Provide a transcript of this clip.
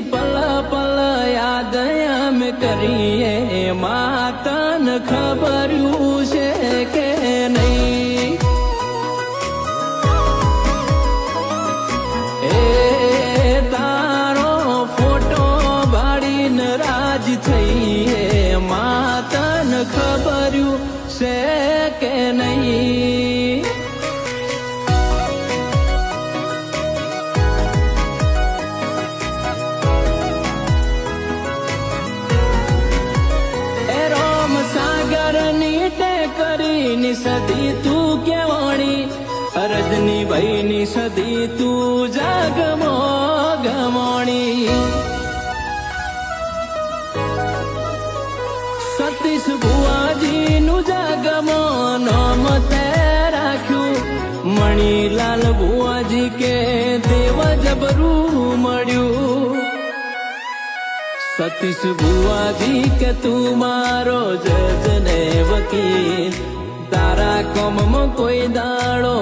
પલ પલ યાદ અમે કરીએ માતન ખબર્યું છે કે નહીં એ તારો ફોટો બાળીને રાજ થઈએ માતન ખબર્યું છે કે નહીં ની સદી તું કેવાણી અરજની ભાઈની સદી તું જાગમો ગમોણી સતીશ ભુવાજી નું જાગમો નામ તે રાખ્યું મણીલાલ ભુવાજી કે દેવ જબરું મળ્યું સતીશ ભુવાજી કે તું મારો જજ ને વકીલ તારા કોમમાં કોઈ દાડો